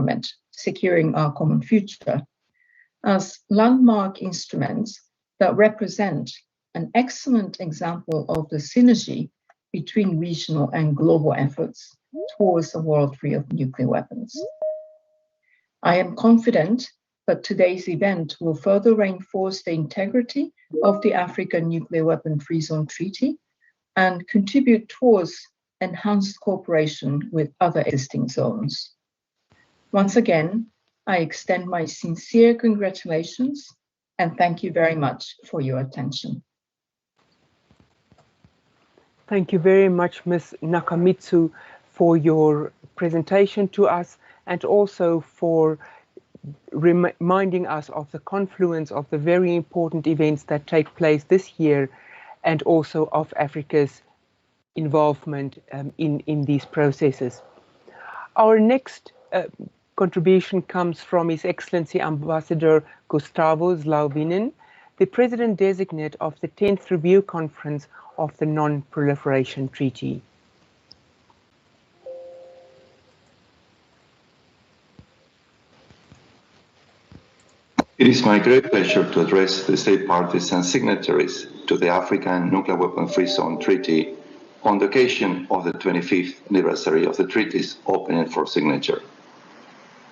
instrument, Securing Our Common Future, as landmark instruments that represent an excellent example of the synergy between regional and global efforts towards a world free of nuclear weapons. I am confident that today's event will further reinforce the integrity of the African Nuclear Weapon Free Zone Treaty and contribute towards enhanced cooperation with other existing zones. Once again, I extend my sincere congratulations and thank you very much for your attention. Thank you very much, Ms. Nakamitsu, for your presentation to us and also for reminding us of the confluence of the very important events that take place this year and also of Africa's involvement in these processes. Our next contribution comes from His Excellency Ambassador Gustavo Zlaubinen, the President-designate of the 10th Review Conference of the Non-Proliferation Treaty. It is my great pleasure to address the state parties and signatories to the African Nuclear Weapon Free Zone Treaty on the occasion of the 25th anniversary of the treaty's opening for signature.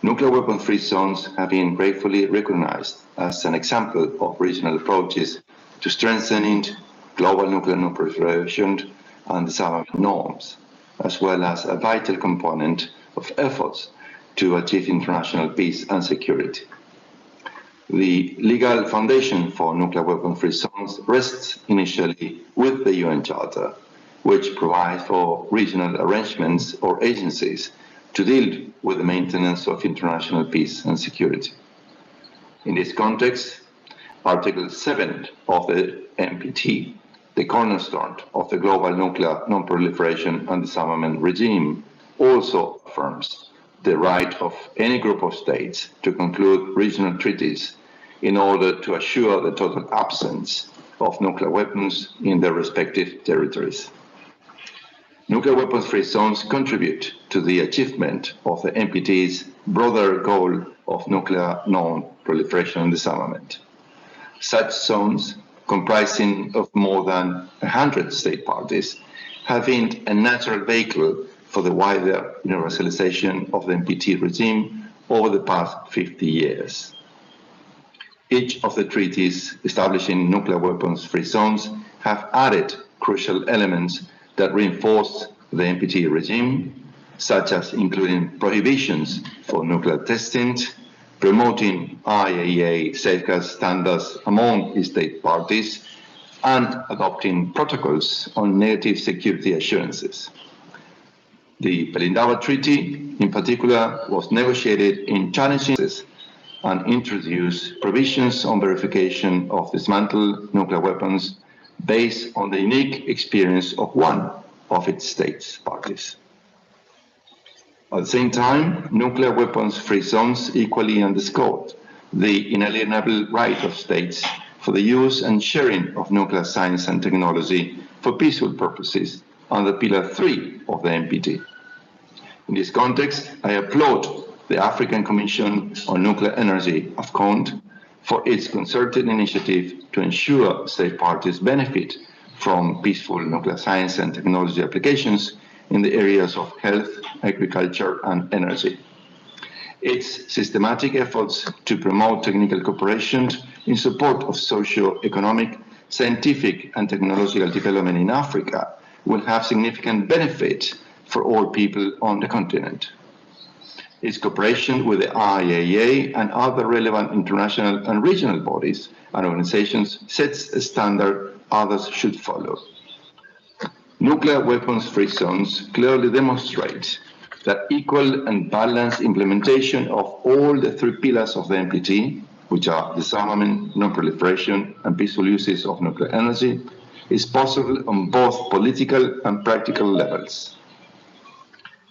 Nuclear weapon free zones have been gratefully recognized as an example of regional approaches to strengthening global nuclear non-proliferation and disarmament norms, as well as a vital component of efforts to achieve international peace and security. The legal foundation for nuclear weapon-free zones rests initially with the UN Charter, which provides for regional arrangements or agencies to deal with the maintenance of international peace and security. In this context, Article 7 of the NPT, the cornerstone of the global nuclear non-proliferation and disarmament regime, also affirms the right of any group of states to conclude regional treaties in order to assure the total absence of nuclear weapons in their respective territories. Nuclear weapons-free zones contribute to the achievement of the NPT's broader goal of nuclear non-proliferation and disarmament. Such zones, comprising of more than 100 state parties, have been a natural vehicle for the wider universalization of the NPT regime over the past 50 years. Each of the treaties establishing nuclear weapons-free zones have added crucial elements that reinforce the NPT regime, such as including prohibitions for nuclear testing, promoting IAEA safeguard standards among state parties, and adopting protocols on negative security assurances. The Pelindaba Treaty, in particular, was negotiated in challenging and introduced provisions on verification of dismantled nuclear weapons based on the unique experience of one of its states parties. At the same time, nuclear weapons-free zones equally underscored the inalienable right of states for the use and sharing of nuclear science and technology for peaceful purposes under Pillar 3 of the NPT. In this context, I applaud the African Commission on Nuclear Energy, AFCONT, for its concerted initiative to ensure state parties benefit from peaceful nuclear science and technology applications in the areas of health, agriculture, and energy. Its systematic efforts to promote technical cooperation in support of socio-economic, scientific, and technological development in Africa will have significant benefit for all people on the continent. Its cooperation with the IAEA and other relevant international and regional bodies and organizations sets a standard others should follow. Nuclear weapons-free zones clearly demonstrate that equal and balanced implementation of all the three pillars of the NPT, which are disarmament, non-proliferation, and peaceful uses of nuclear energy, is possible on both political and practical levels.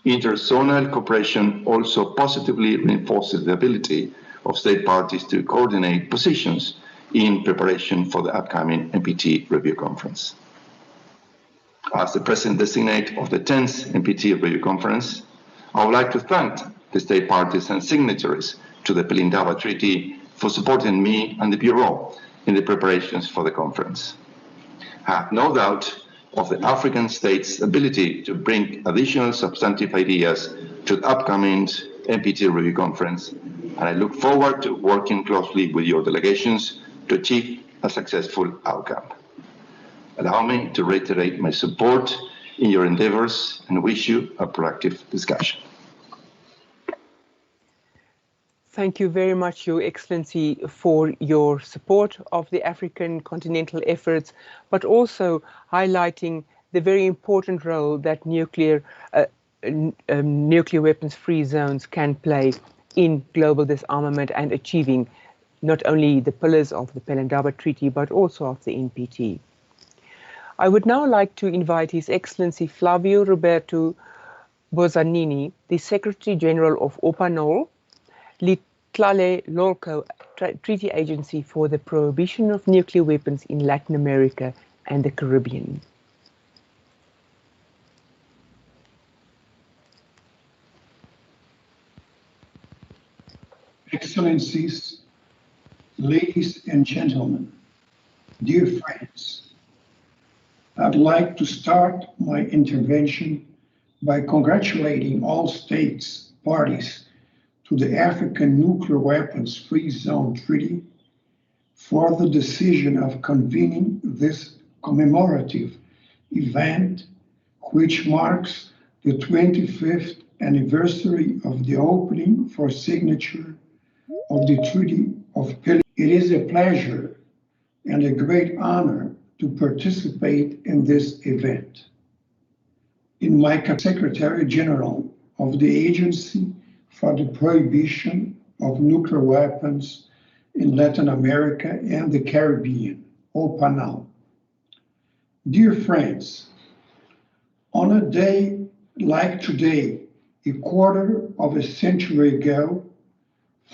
Interzonal cooperation also positively reinforces the ability of state parties to coordinate positions in preparation for the upcoming NPT Review Conference. As the President-designate of the 10th NPT Review Conference, I would like to thank the state parties and signatories to the Pelindaba Treaty for supporting me and the Bureau in the preparations for the conference. I have no doubt of the African states' ability to bring additional substantive ideas to the upcoming NPT review conference, and I look forward to working closely with your delegations to achieve a successful outcome. Allow me to reiterate my support in your endeavors and wish you a productive discussion. Thank you very much, Your Excellency, for your support of the African continental efforts, but also highlighting the very important role that nuclear weapons-free zones can play in global disarmament and achieving not only the pillars of the Pelindaba Treaty, but also of the NPT. I would now like to invite His Excellency Flavio Roberto Bozzanini, the Secretary General of OPANOL, Tlale-Lolco Treaty Agency for the Prohibition of Nuclear Weapons in Latin America and the Caribbean. Excellencies, ladies and gentlemen, dear friends, I'd like to start my intervention by congratulating all states parties to the African Nuclear Weapons Free Zone Treaty for the decision of convening this commemorative event, which marks the 25th anniversary of the opening for signature of the Treaty of Pelindaba. It is a pleasure and a great honor to participate in this event. In my capacity as Secretary General of the Agency for the Prohibition of Nuclear Weapons in Latin America and the Caribbean, OPANOL. Dear friends, on a day like today, a quarter of a century ago,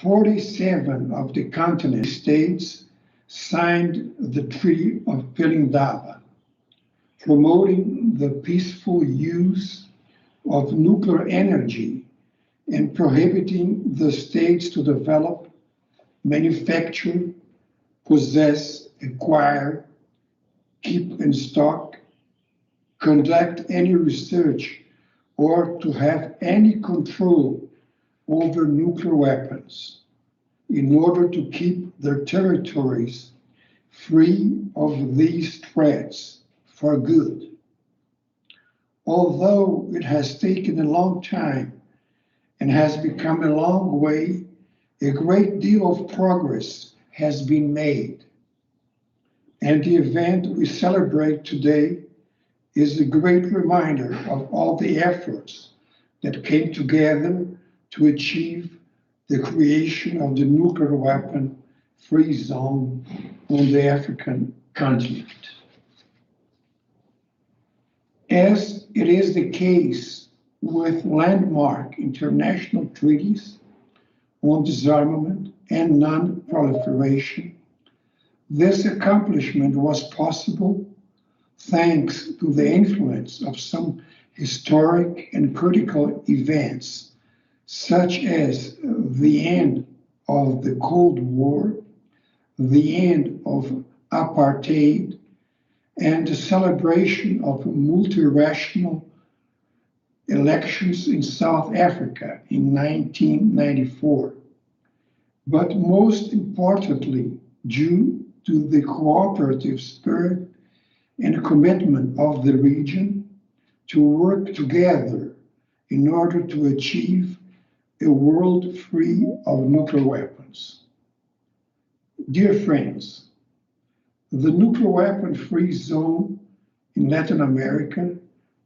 47 of the continent states signed the Treaty of Pelindaba, promoting the peaceful use of nuclear energy and prohibiting the states to develop, manufacture, possess, acquire, keep in stock, conduct any research, or to have any control over nuclear weapons in order to keep their territories free of these threats for good. Although it has taken a long time and has become a long way, a great deal of progress has been made. And the event we celebrate today is a great reminder of all the efforts that came together to achieve the creation of the nuclear weapon-free zone on the African continent. As it is the case with landmark international treaties on disarmament and non-proliferation, this accomplishment was possible thanks to the influence of some historic and critical events, such as the end of the Cold War, the end of apartheid, and the celebration of multiracial elections in South Africa in 1994. But most importantly, due to the cooperative spirit and commitment of the region to work together in order to achieve a world free of nuclear weapons. Dear friends, the nuclear weapon-free zone in Latin America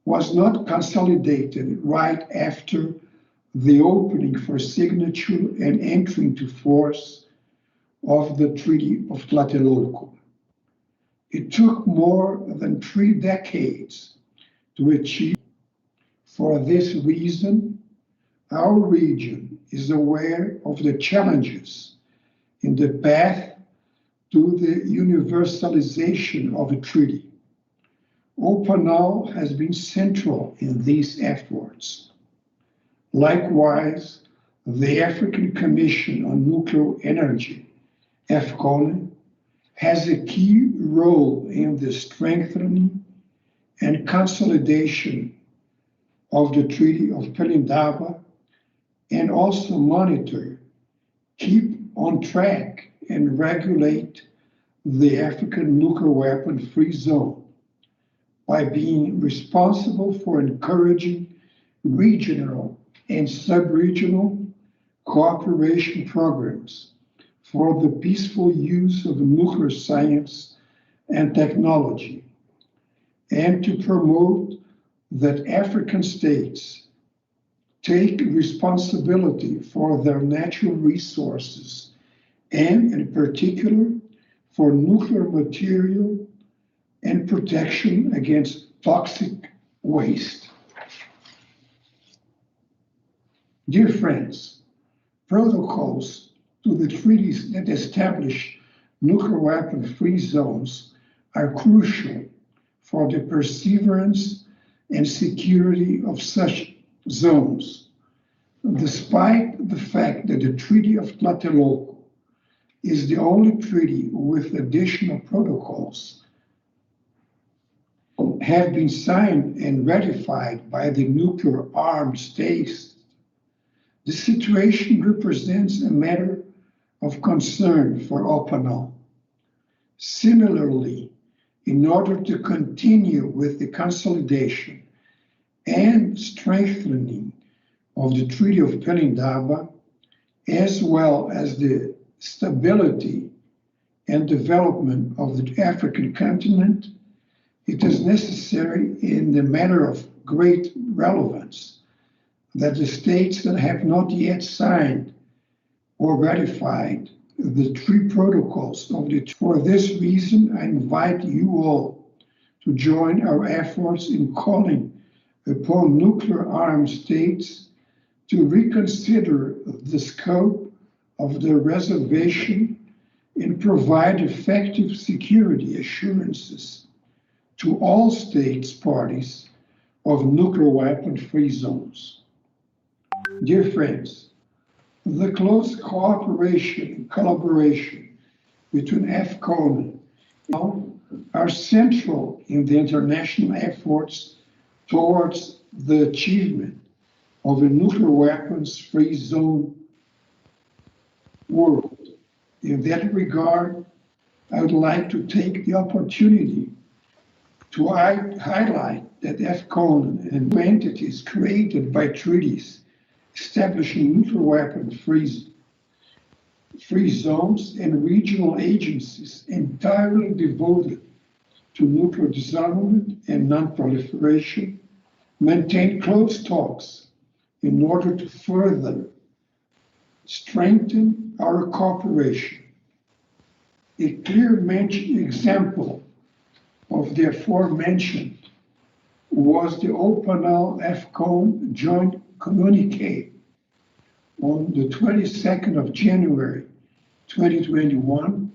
was not consolidated right after the opening for signature and entry into force of the Treaty of Tlatelolco. It took more than 3 decades to achieve. For this reason, our region is aware of the challenges in the path to the universalization of a treaty. OPANOL has been central in these efforts. Likewise, the African Commission on Nuclear Energy, AFCON, has a key role in the strengthening and consolidation of the Treaty of Pelindaba, and also monitor, keep on track, and regulate the African nuclear weapon-free zone by being responsible for encouraging regional and sub-regional cooperation programs for the peaceful use of nuclear science and technology, and to promote that African states take responsibility for their natural resources, and in particular for nuclear material and protection against toxic waste. Dear friends, protocols to the treaties that establish nuclear weapon-free zones are crucial for the perseverance and security of such zones. Despite the fact that the Treaty of Tlatelolco is the only treaty with additional protocols have been signed and ratified by the nuclear armed states, the situation represents a matter of concern for OPANAL. Similarly, in order to continue with the consolidation and strengthening of the Treaty of Pelindaba, as well as the stability and development of the African continent, it is necessary in the matter of great relevance that the states that have not yet signed or ratified the three protocols of the. For this reason, I invite you all to join our efforts in calling upon nuclear armed states to reconsider the scope of their reservation and provide effective security assurances to all states parties of nuclear weapon-free zones. Dear friends, the close cooperation and collaboration between AFCON are central in the international efforts towards the achievement of a nuclear weapons-free zone world. In that regard, I would like to take the opportunity to highlight that AFCON and entities created by treaties establishing nuclear weapon-free zones and regional agencies entirely devoted to nuclear disarmament and non-proliferation maintain close talks in order to further strengthen our cooperation. A clear example of the aforementioned was the OPANAL-AFCON joint communique on the 22nd of January 2021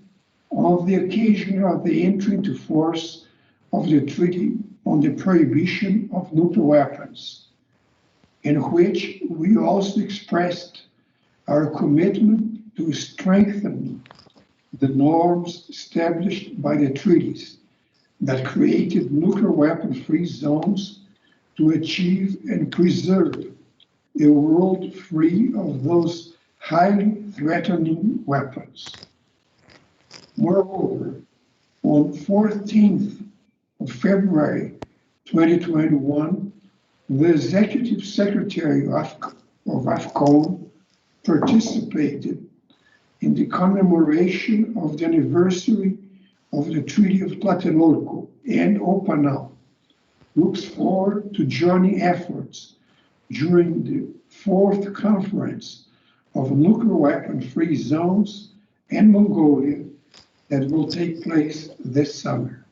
on the occasion of the entry into force of the Treaty on the Prohibition of Nuclear Weapons, in which we also expressed our commitment to strengthen the norms established by the treaties that created nuclear weapon-free zones to achieve and preserve a world free of those highly threatening weapons. Moreover, on 14th of February 2021, the Executive Secretary of AFCON participated in the commemoration of the anniversary of the Treaty of Tlatelolco, and OPANAL looks forward to joining efforts during the 4th Conference of Nuclear Weapon-Free Zones in Mongolia that will take place this summer.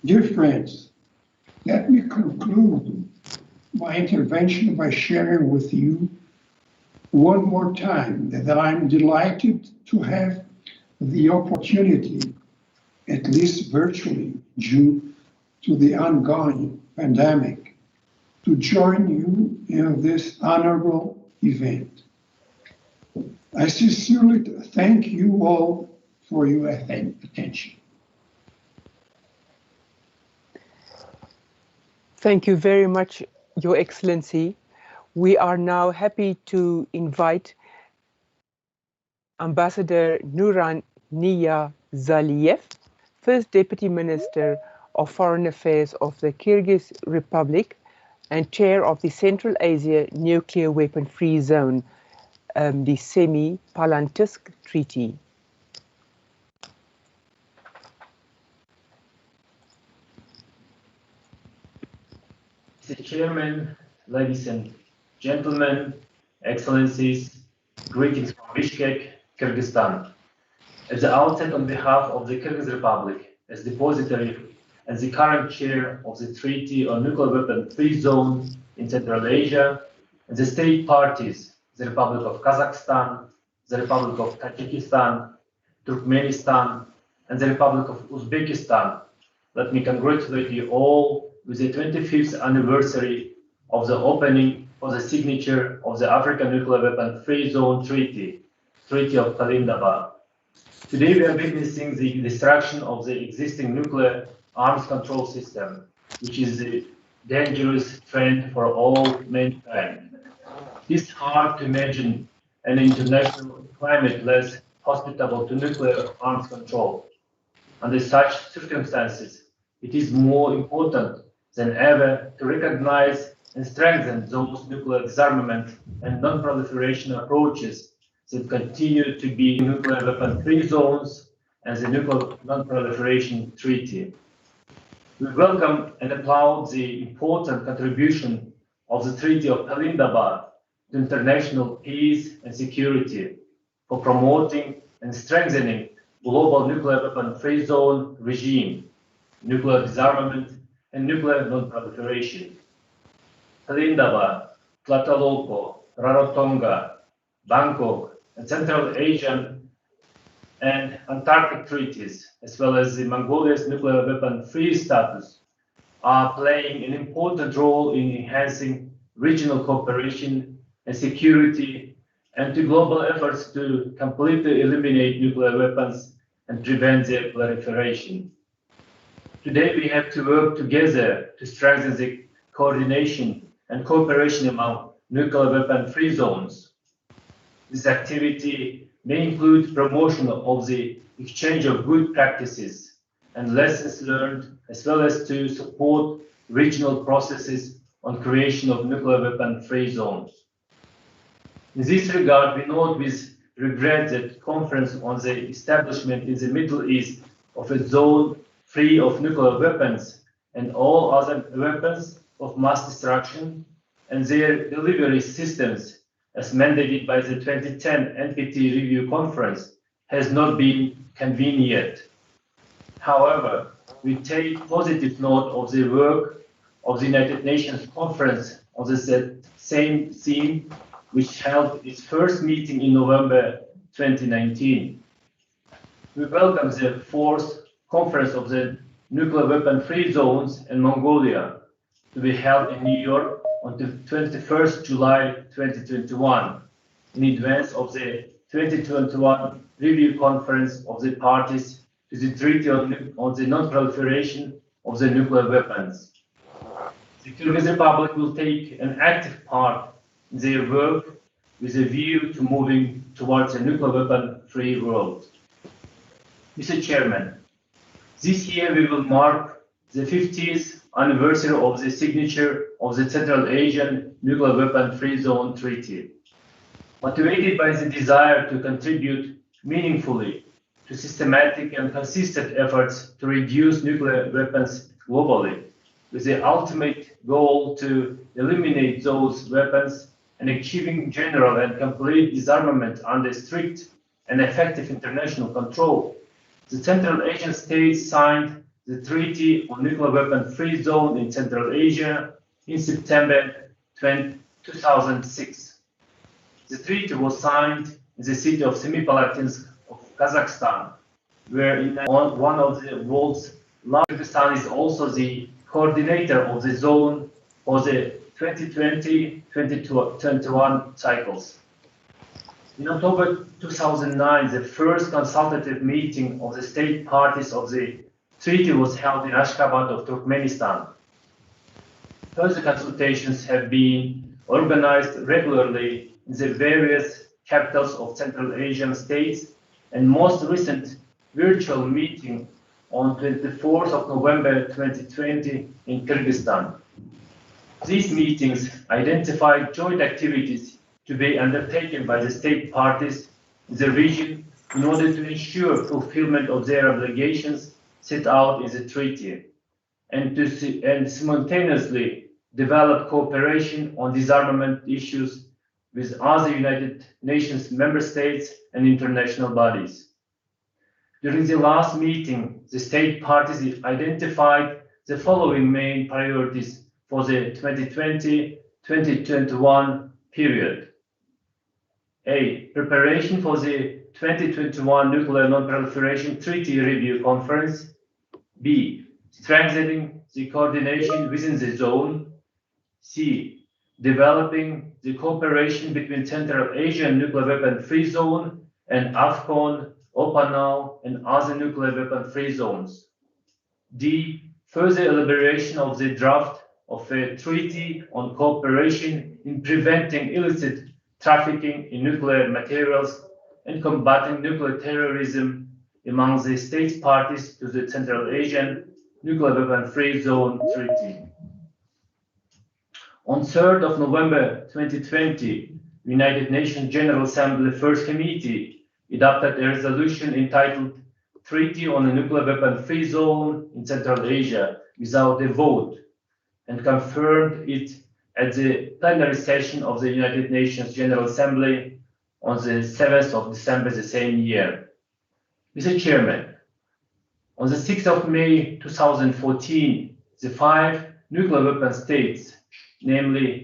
Dear friends, let me conclude my intervention by sharing with you one more time that I'm delighted to have the opportunity, at least virtually due to the ongoing pandemic, to join you in this honorable event. I sincerely thank you all for your attention. Thank you very much, Your Excellency. We are now happy to invite Ambassador Nuran Zaliyev, First Deputy Minister of Foreign Affairs of the Kyrgyz Republic and Chair of the Central Asia Nuclear Weapon Free Zone, the Semi-Palantusk Treaty. Mr. Chairman, ladies and gentlemen, Excellencies, greetings from Bishkek, Kyrgyzstan. At the outset, on behalf of the Kyrgyz Republic, as depository and the current chair of the Treaty on Nuclear Weapon Free Zone in Central Asia, and the state parties, the Republic of Kazakhstan, the Republic of Tajikistan, Turkmenistan, and the Republic of Uzbekistan, let me congratulate you all with the 25th anniversary of the opening for the signature of the African Nuclear Weapon Free Zone Treaty, Treaty of Pelindaba. Today we are witnessing the destruction of the existing nuclear arms control system, which is a dangerous trend for all mankind. It is hard to imagine an international climate less hospitable to nuclear arms control. Under such circumstances, it is more important than ever to recognize and strengthen those nuclear disarmament and non-proliferation approaches that continue to be nuclear weapon-free zones and the Nuclear Non-Proliferation Treaty. We welcome and applaud the important contribution of the Treaty of Pelindaba to international peace and security, for promoting and strengthening global nuclear weapon-free zone regime, nuclear disarmament, and nuclear non-proliferation. Pelindaba, Tlatelolco, Rarotonga, Bangkok, and Central Asian and Antarctic treaties, as well as the Mongolia's nuclear weapon-free status, are playing an important role in enhancing regional cooperation and security, and to global efforts to completely eliminate nuclear weapons and prevent their proliferation. Today we have to work together to strengthen the coordination and cooperation among nuclear weapon-free zones. This activity may include promotion of the exchange of good practices and lessons learned, as well as to support regional processes on creation of nuclear weapon-free zones. In this regard, we note with regret that conference on the establishment in the Middle East of a zone free of nuclear weapons and all other weapons of mass destruction and their delivery systems, as mandated by the 2010 NPT Review Conference, has not been convened yet. However, we take positive note of the work of the United Nations Conference on the same theme, which held its first meeting in November 2019. We welcome the fourth Conference of the Nuclear Weapon-Free Zones in Mongolia to be held in New York on the 21st July 2021, in advance of the 2021 Review Conference of the parties to the Treaty on the Non-Proliferation of the Nuclear Weapons. The Kyrgyz Republic will take an active part in their work with a view to moving towards a nuclear weapon-free world. Mr. Chairman, this year we will mark the 50th anniversary of the signature of the Central Asian Nuclear Weapon-Free Zone Treaty. Motivated by the desire to contribute meaningfully to systematic and consistent efforts to reduce nuclear weapons globally, with the ultimate goal to eliminate those weapons and achieving general and complete disarmament under strict and effective international control, the Central Asian states signed the Treaty on Nuclear Weapon-Free Zone in Central Asia in September 2006. The treaty was signed in the city of Semipalatinsk of Kazakhstan, where in one of the world's largest, Kazakhstan is also the coordinator of the zone for the 2020-2021 cycles. In October 2009, the first consultative meeting of the state parties of the treaty was held in Ashgabat of Turkmenistan. Further consultations have been organized regularly in the various capitals of Central Asian states, and most recent virtual meeting on 24th of November 2020 in Kyrgyzstan. These meetings identified joint activities to be undertaken by the state parties in the region in order to ensure fulfillment of their obligations set out in the treaty, and simultaneously develop cooperation on disarmament issues with other United Nations member states and international bodies. During the last meeting, the state parties identified the following main priorities for the 2020-2021 period. A. Preparation for the 2021 Nuclear Non-Proliferation Treaty Review Conference. B. Strengthening the coordination within the zone. C. Developing the cooperation between Central Asian Nuclear Weapon Free Zone and AFCON, OPANAW, and other nuclear weapon free zones. D. Further elaboration of the draft of a treaty on cooperation in preventing illicit trafficking in nuclear materials and combating nuclear terrorism among the state parties to the Central Asian Nuclear Weapon Free Zone Treaty. On 3rd of November 2020, United Nations General Assembly First Committee adopted a resolution entitled Treaty on a Nuclear Weapon Free Zone in Central Asia without a vote, and confirmed it at the plenary session of the United Nations General Assembly on the 7th of December the same year. Mr. Chairman, on the 6th of May 2014, the 5 nuclear weapon states, namely